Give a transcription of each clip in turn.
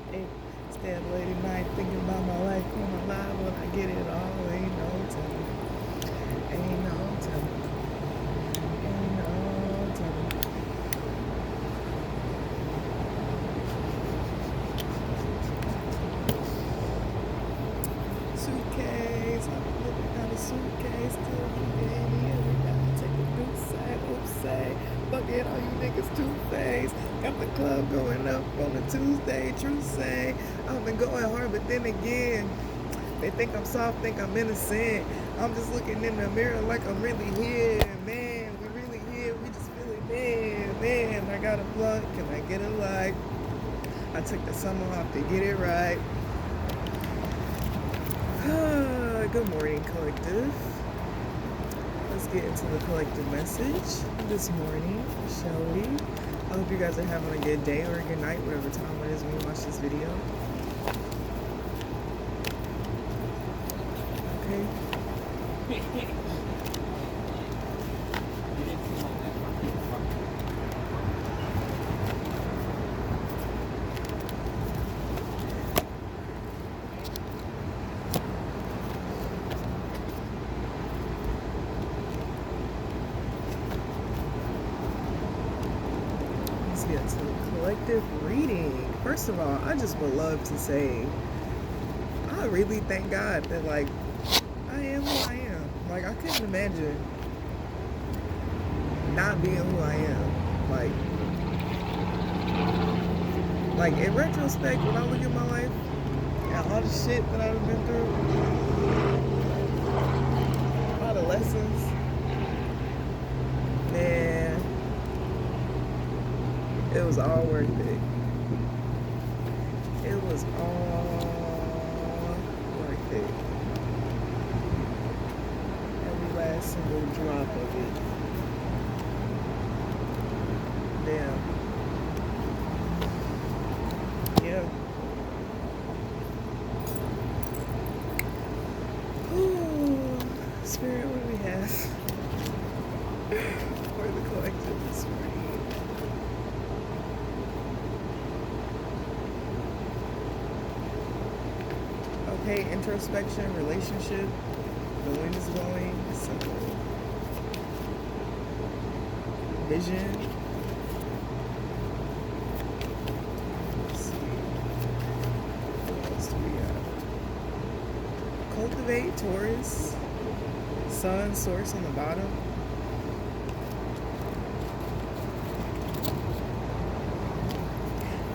Hey, stay up late at night thinking about my life coming alive when I get it all. Ain't no telling. Ain't no telling. Ain't no telling. Suitcase. I'm looking at a suitcase. Still Danny. Every time I take a deuce say, oops say. Fuck it, all you niggas two-faced. Got the club going up on a Tuesday. True say. I've been going hard, but then again. They think I'm soft, think I'm innocent. I'm just looking in the mirror like I'm really here. Man, we really here. We just really man. I got a blunt. Can I get a light? I took the summer off to get it right. Good morning, collective. Let's get into the collective message this morning, shall we? I hope you guys are having a good day or a good night, whatever time it is when you watch this video. Okay. Let's get to the collective reading. First of all, I just would love to say, I really thank God that, like, I am who I am. Like, I couldn't imagine not being who I am. Like in retrospect, when I look at my life and all the shit that I've been through, all the lessons, man, it was all worth it. It was all worth it. Every last single drop of it. Damn. Yeah. Ooh, Spirit, what do we have for the collective this morning? Okay, introspection, relationship, the wind is blowing, simple. Vision. Let's see. What else do we got? Cultivate, Taurus. Sun, source on the bottom.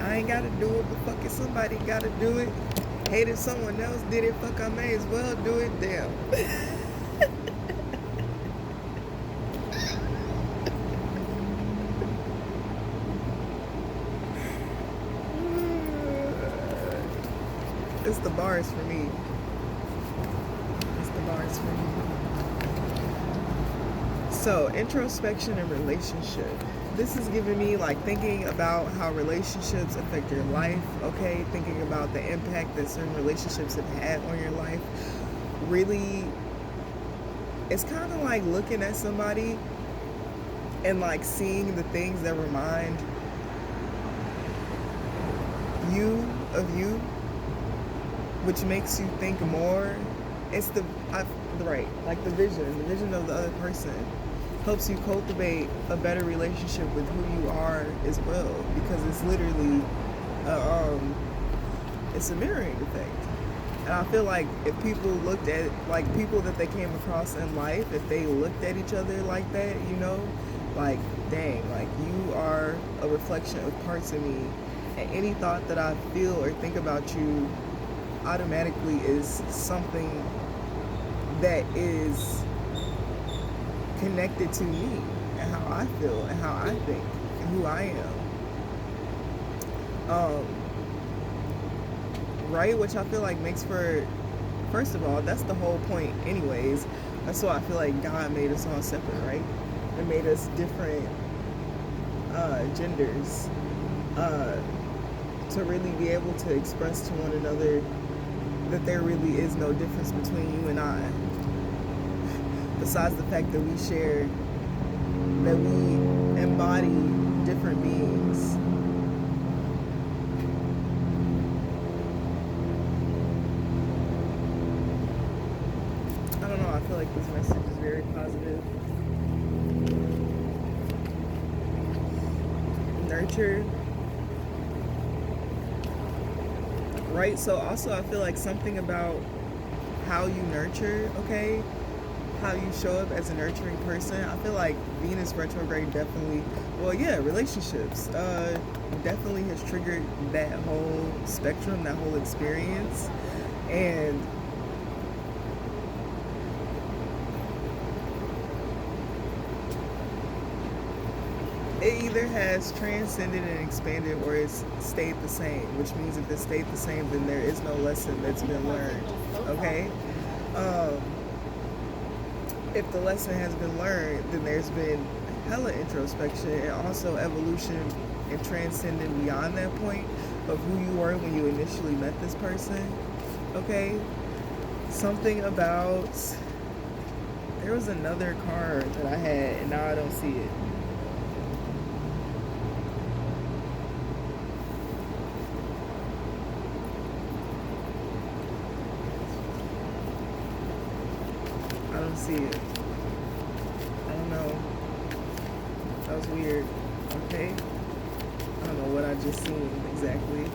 I ain't gotta do it, but fuck it, somebody gotta do it. Hate if someone else did it, fuck I may as well do it, damn. It's the bars for me. It's the bars for me. So, introspection and relationship. This is giving me like thinking about how relationships affect your life, okay? Thinking about the impact that certain relationships have had on your life. Really, it's kind of like looking at somebody and like seeing the things that remind you of you, which makes you think more. It's the vision of the other person helps you cultivate a better relationship with who you are as well, because it's literally it's a mirroring effect. And I feel like if people looked at like people that they came across in life, if they looked at each other like that, you know, like dang, like you are a reflection of parts of me, and any thought that I feel or think about you automatically is something that is connected to me and how I feel and how I think and who I am. Right? Which I feel like makes for, first of all, that's the whole point anyways. That's why I feel like God made us all separate, right? And made us different genders to really be able to express to one another that there really is no difference between you and I. Besides the fact that we share, that we embody different beings. nurture, right? So also I feel like something about how you nurture, okay, how you show up as a nurturing person. I feel like Venus retrograde definitely, well, yeah, relationships definitely has triggered that whole spectrum, that whole experience. And it either has transcended and expanded, or it's stayed the same, which means if it stayed the same, then there is no lesson that's been learned, okay? If the lesson has been learned, then there's been hella introspection and also evolution and transcending beyond that point of who you were when you initially met this person, okay? Something about, there was another card that I had and now I don't see it. I don't see it. I don't know. That was weird. Okay. I don't know what I just seen exactly.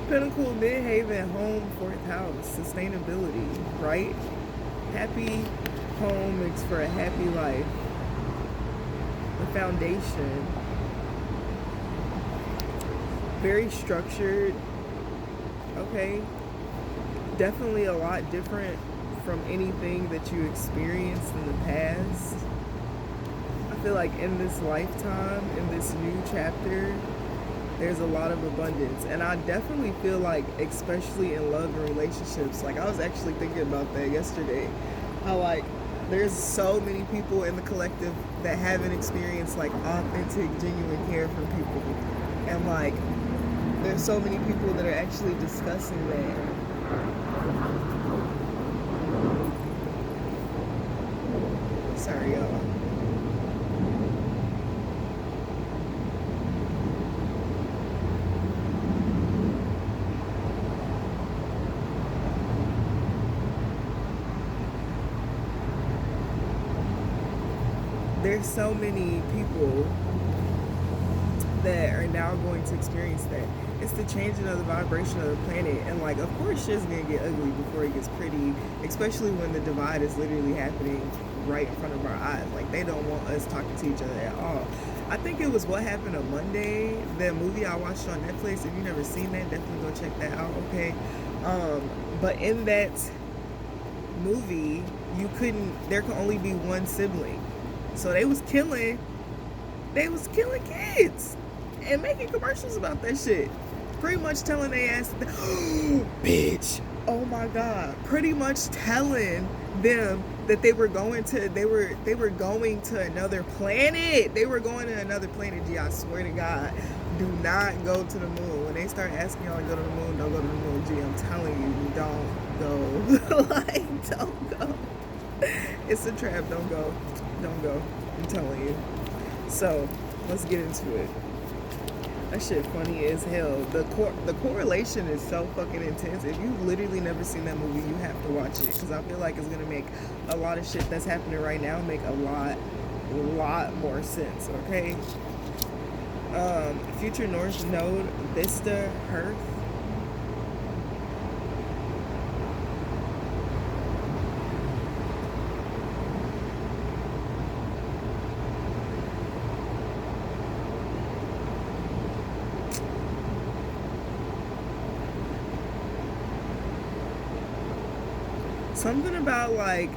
Pinnacle, Midhaven, home, fourth house, sustainability, right? Happy home makes for a happy life. The foundation, very structured, okay? Definitely a lot different from anything that you experienced in the past. I feel like in this lifetime, in this new chapter, there's a lot of abundance. And I definitely feel like, especially in love and relationships, like I was actually thinking about that yesterday, how like there's so many people in the collective that haven't experienced like authentic, genuine care from people. And like there's so many people that are actually discussing that. Sorry, y'all. There's so many people that are now going to experience that. It's the changing of the vibration of the planet. And like, of course shit's gonna get ugly before it gets pretty, especially when the divide is literally happening right in front of our eyes. Like, they don't want us talking to each other at all. I think it was What Happened on Monday, the movie I watched on Netflix. If you've never seen that, definitely go check that out, okay? But in that movie, there could only be one sibling. So they was killing kids and making commercials about that shit. Pretty much telling they ass, bitch, oh my God. Pretty much telling them that they were going to another planet. They were going to another planet. Gee, I swear to God, do not go to the moon. When they start asking y'all to go to the moon, don't go to the moon. Gee, I'm telling you, don't go. Like, don't go. It's a trap. Don't go. Don't go. I'm telling you. So let's get into it. That shit funny as hell. The correlation is so fucking intense. If you've literally never seen that movie, you have to watch it, because I feel like it's gonna make a lot of shit that's happening right now make a lot more sense. Okay. Future North Node, Vista, Hearth. Something about like,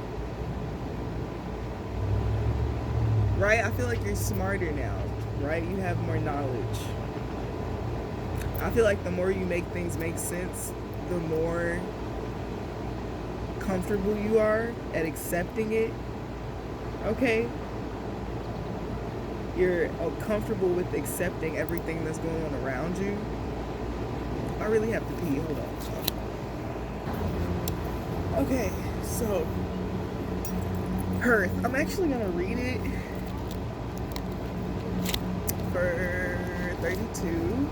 right? I feel like you're smarter now, right? You have more knowledge. I feel like the more you make things make sense, the more comfortable you are at accepting it, okay? You're comfortable with accepting everything that's going on around you. I really have to pee, hold on. Okay, so Earth. I'm actually gonna read it for 32.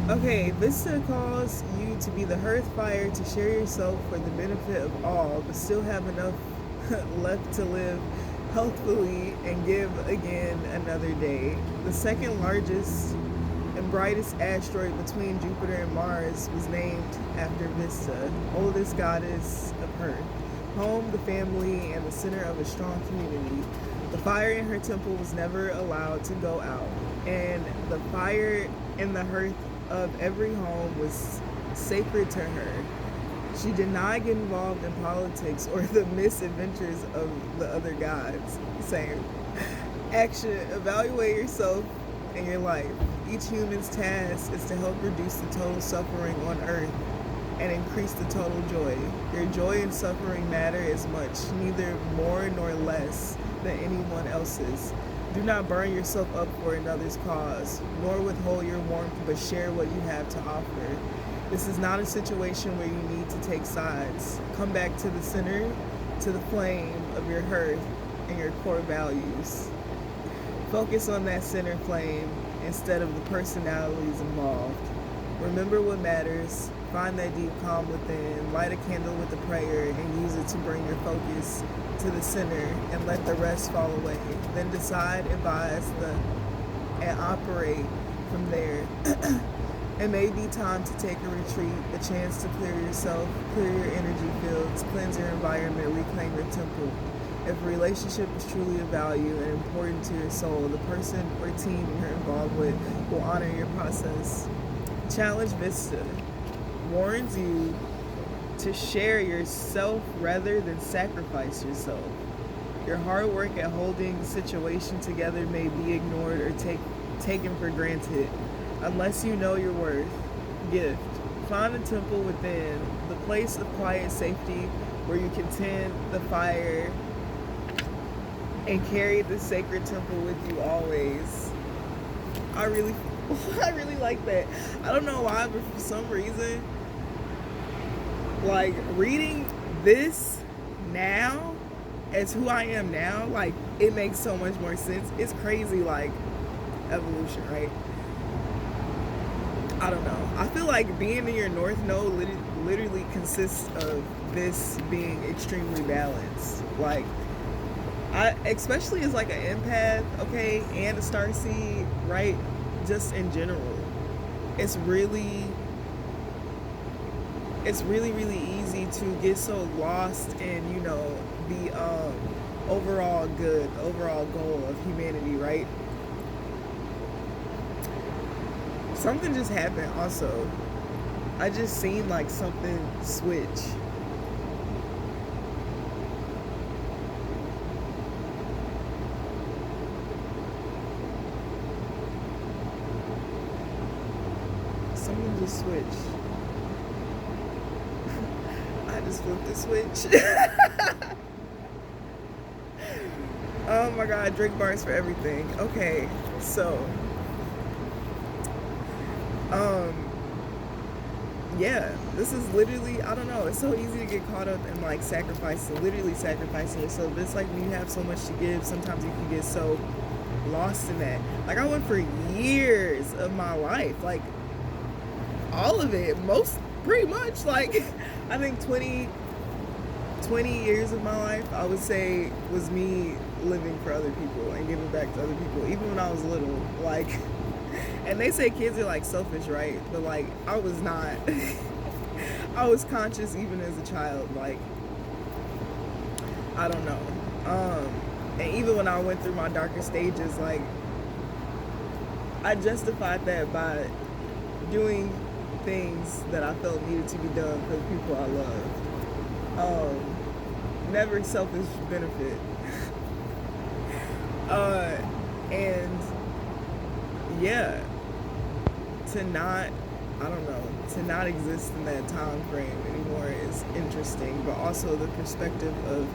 Okay, Vista calls you to be the hearth fire, to share yourself for the benefit of all, but still have enough left to live healthfully and give again another day. The second largest and brightest asteroid between Jupiter and Mars was named after Vista, oldest goddess of Earth, home, the family, and the center of a strong community. The fire in her temple was never allowed to go out, and the fire in the hearth of every home was sacred to her. She did not get involved in politics or the misadventures of the other gods. Same. Action. Evaluate yourself and your life. Each human's task is to help reduce the total suffering on earth and increase the total joy. Your joy and suffering matter as much, neither more nor less, than anyone else's. Do not burn yourself up for another's cause, nor withhold your warmth, but share what you have to offer. This is not a situation where you need to take sides. Come back to the center, to the flame of your hearth and your core values. Focus on that center flame instead of the personalities involved. Remember what matters. Find that deep calm within. Light a candle with a prayer and use it to bring your focus to the center and let the rest fall away. Then decide, advise, and operate from there. It may be time to take a retreat, a chance to clear yourself, clear your energy fields, cleanse your environment, reclaim your temple. If a relationship is truly of value and important to your soul, the person or team you're involved with will honor your process. Challenge Vista warns you to share yourself rather than sacrifice yourself. Your hard work at holding the situation together may be ignored or taken for granted unless you know your worth. Gift. Find a temple within, the place of quiet safety where you can tend the fire and carry the sacred temple with you always. I really like that. I don't know why, but for some reason, like, reading this now as who I am now, like, it makes so much more sense. It's crazy, like, evolution, right? I don't know. I feel like being in your North Node literally consists of this being extremely balanced. Like, especially as like an empath, okay, and a starseed, right? Just in general, it's really easy to get so lost in, you know, the overall goal of humanity, right? Something just happened also. I just seen like something switch. Something just switched. I just flipped the switch. Oh my god, drink bars for everything. Okay, so yeah, this is literally, I don't know, it's so easy to get caught up in like literally sacrificing yourself. It's like when you have so much to give, sometimes you can get so lost in that. Like, I went for years of my life, like all of it, pretty much, like I think 20 years of my life, I would say, was me living for other people and giving back to other people, even when I was little, like. And they say kids are like selfish, right? But like, I was not. I was conscious even as a child, like, I don't know. And even when I went through my darker stages, like, I justified that by doing things that I felt needed to be done for the people I loved. Never selfish benefit. And yeah, to not exist in that time frame anymore is interesting, but also the perspective of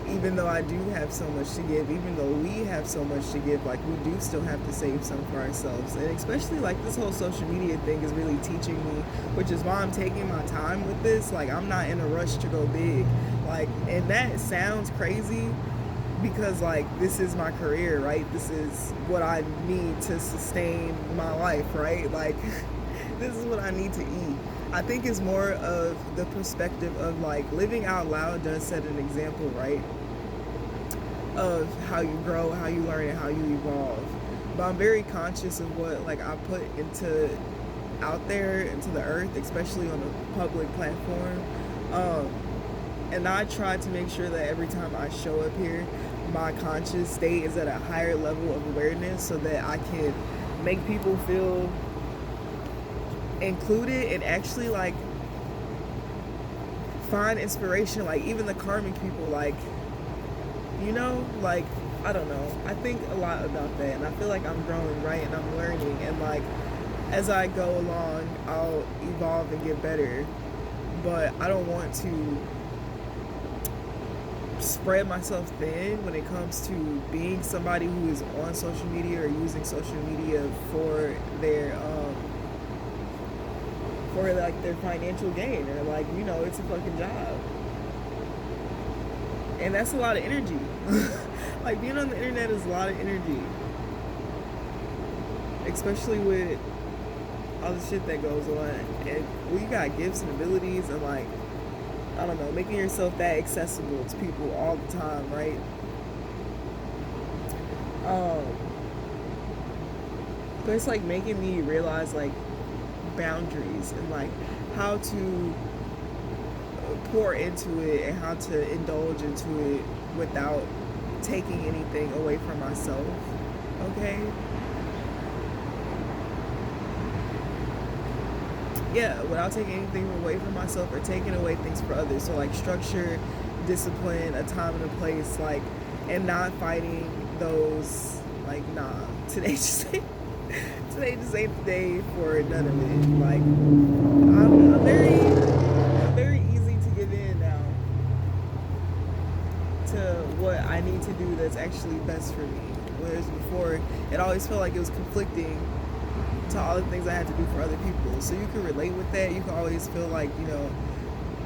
even though I do have so much to give, even though we have so much to give, like, we do still have to save some for ourselves. And especially, like, this whole social media thing is really teaching me, which is why I'm taking my time with this. Like, I'm not in a rush to go big. Like, and that sounds crazy because, like, this is my career, right? This is what I need to sustain my life, right? Like, this is what I need to eat. I think it's more of the perspective of, like, living out loud does set an example, right? Of how you grow, how you learn, and how you evolve. But I'm very conscious of what, like, I put out there into the earth, especially on a public platform. And I try to make sure that every time I show up here, my conscious state is at a higher level of awareness so that I can make people feel included and actually, like, find inspiration. Like, even the karmic people, like, you know, like, I don't know. I think a lot about that, and I feel like I'm growing, right? And I'm learning, and, like, as I go along, I'll evolve and get better. But I don't want to spread myself thin when it comes to being somebody who is on social media or using social media for their like their financial gain, or, like, you know, it's a fucking job, and that's a lot of energy. Like, being on the internet is a lot of energy, especially with all the shit that goes on, and you got gifts and abilities, and, like, I don't know, making yourself that accessible to people all the time, right? But it's, like, making me realize, like, boundaries and, like, how to pour into it and how to indulge into it without taking anything away from myself, okay? Yeah, without taking anything away from myself or taking away things for others. So, like, structure, discipline, a time and a place, like, and not fighting those, like, nah, today just ain't the day for none of it. Like, I'm very easy to give in now to what I need to do that's actually best for me. Whereas before, it always felt like it was conflicting to all the things I had to do for other people. So you can relate with that. You can always feel like, you know,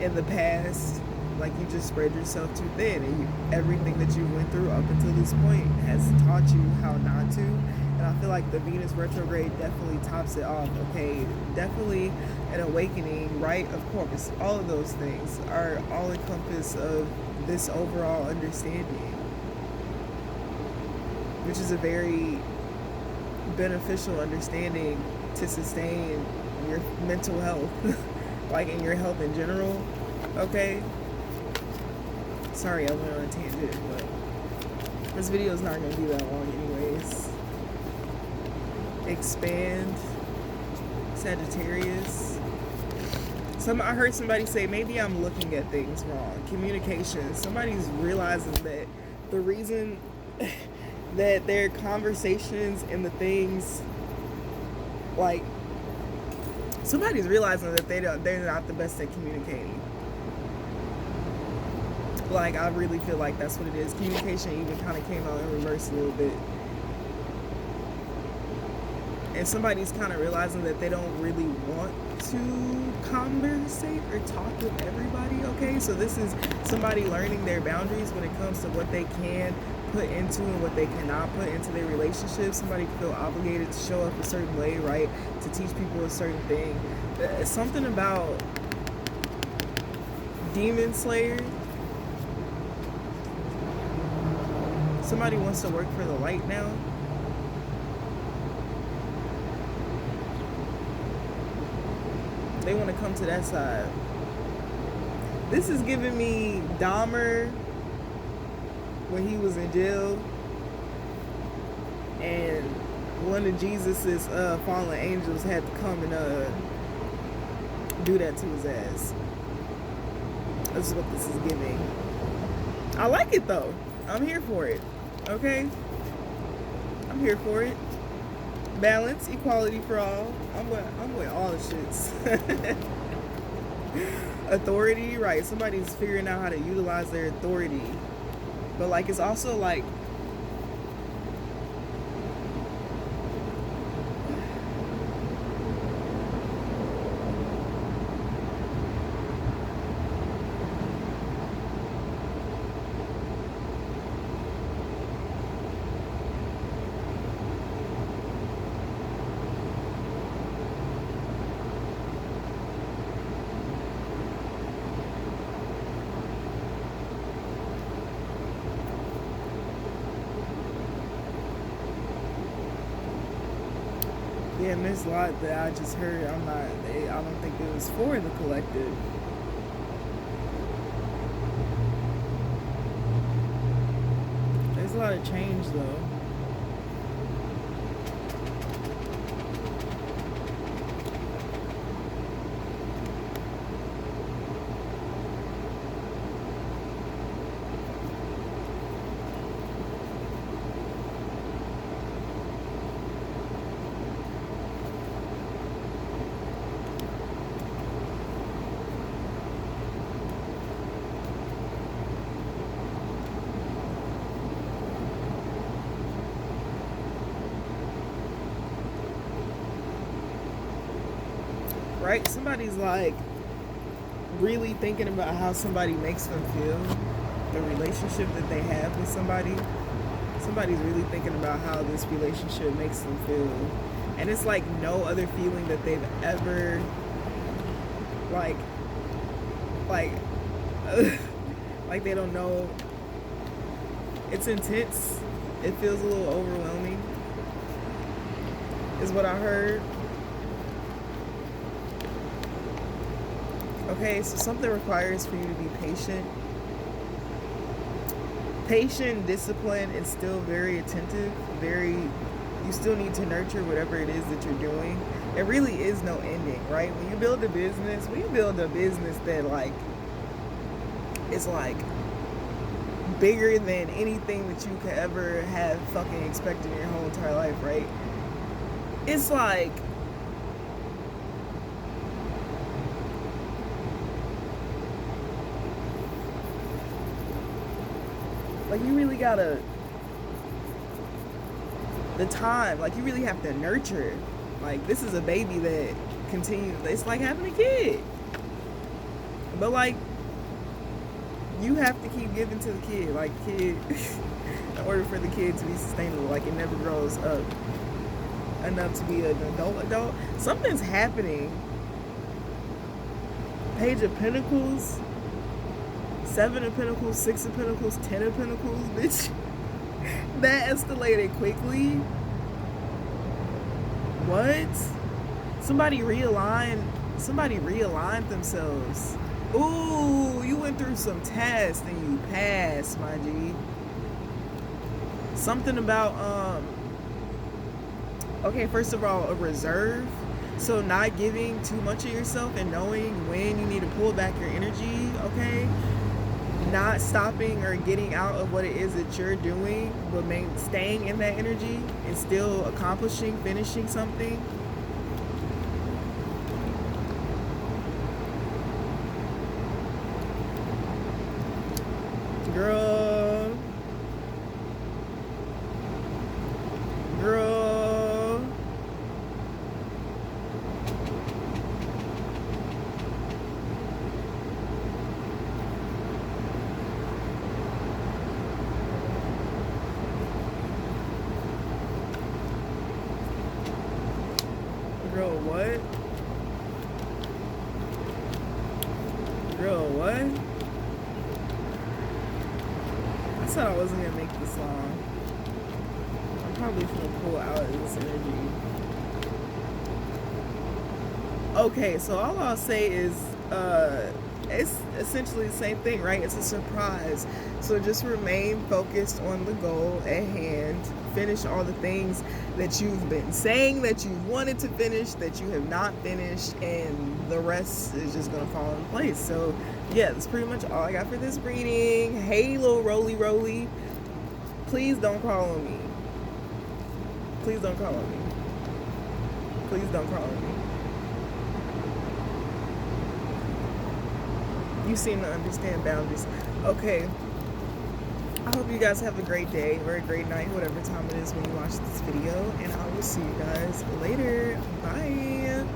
in the past, like, you just spread yourself too thin, and everything that you went through up until this point has taught you how not to. And I feel like the Venus retrograde definitely tops it off, okay? Definitely an awakening, right? Of course, all of those things are all encompass of this overall understanding, which is a very beneficial understanding to sustain your mental health, like, in your health in general, okay? Sorry, I went on a tangent, but this video is not going to be that long anyways. Expand, Sagittarius. I heard somebody say, maybe I'm looking at things wrong. Communication. Somebody's realizing that the reason that their conversations and the things, like, somebody's realizing that they're not the best at communicating. Like, I really feel like that's what it is. Communication even kind of came out in reverse a little bit. And somebody's kind of realizing that they don't really want to conversate or talk with everybody, okay? So this is somebody learning their boundaries when it comes to what they can put into and what they cannot put into their relationship. Somebody can feel obligated to show up a certain way, right? To teach people a certain thing. Something about Demon Slayer. Somebody wants to work for the light now. They want to come to that side. This is giving me Dahmer when he was in jail, and one of Jesus's fallen angels had to come and do that to his ass. This is what this is giving. I like it though. I'm here for it. Okay? I'm here for it. Balance, equality for all. I'm with all the shits. Authority, right? Somebody's figuring out how to utilize their authority But like, it's also like, yeah, and this lot that I just heard, I don't think it was for the collective. There's a lot of change though. Right? Somebody's like really thinking about how somebody makes them feel, the relationship that they have with somebody. Somebody's really thinking about how this relationship makes them feel. And it's like no other feeling that they've ever like like they don't know. It's intense. It feels a little overwhelming, is what I heard. Okay, so something requires for you to be patient. Patient, disciplined, and still very attentive. You still need to nurture whatever it is that you're doing. There really is no ending, right? When you build a business, that like, is like bigger than anything that you could ever have fucking expected in your whole entire life, right? It's like, you really gotta, the time, like you really have to nurture it. Like this is a baby that continues, it's like having a kid. But like, you have to keep giving to the kid, like kid, in order for the kid to be sustainable. Like it never grows up enough to be an adult. Something's happening. Page of Pentacles, 7 of Pentacles, 6 of Pentacles, 10 of Pentacles, bitch. That escalated quickly. What? Somebody realigned themselves. Ooh, you went through some tests and you passed, my G. Something about, okay, first of all, a reserve. So not giving too much of yourself and knowing when you need to pull back your energy, okay? Not stopping or getting out of what it is that you're doing, but staying in that energy and still accomplishing, finishing something. Girl. Girl, what? Girl, what? I said I wasn't gonna make this long. I'm probably gonna pull out of this energy. Okay, so all I'll say is, it's essentially the same thing, right? It's a surprise. So just remain focused on the goal at hand. Finish all the things that you've been saying that you wanted to finish, that you have not finished, and the rest is just gonna fall in place. So yeah, that's pretty much all I got for this reading. Hey, little roly, please don't call on me. Please don't call on me. Please don't call on me. You seem to understand boundaries. Okay. I hope you guys have a great day or a great night, whatever time it is when you watch this video, and I will see you guys later. Bye.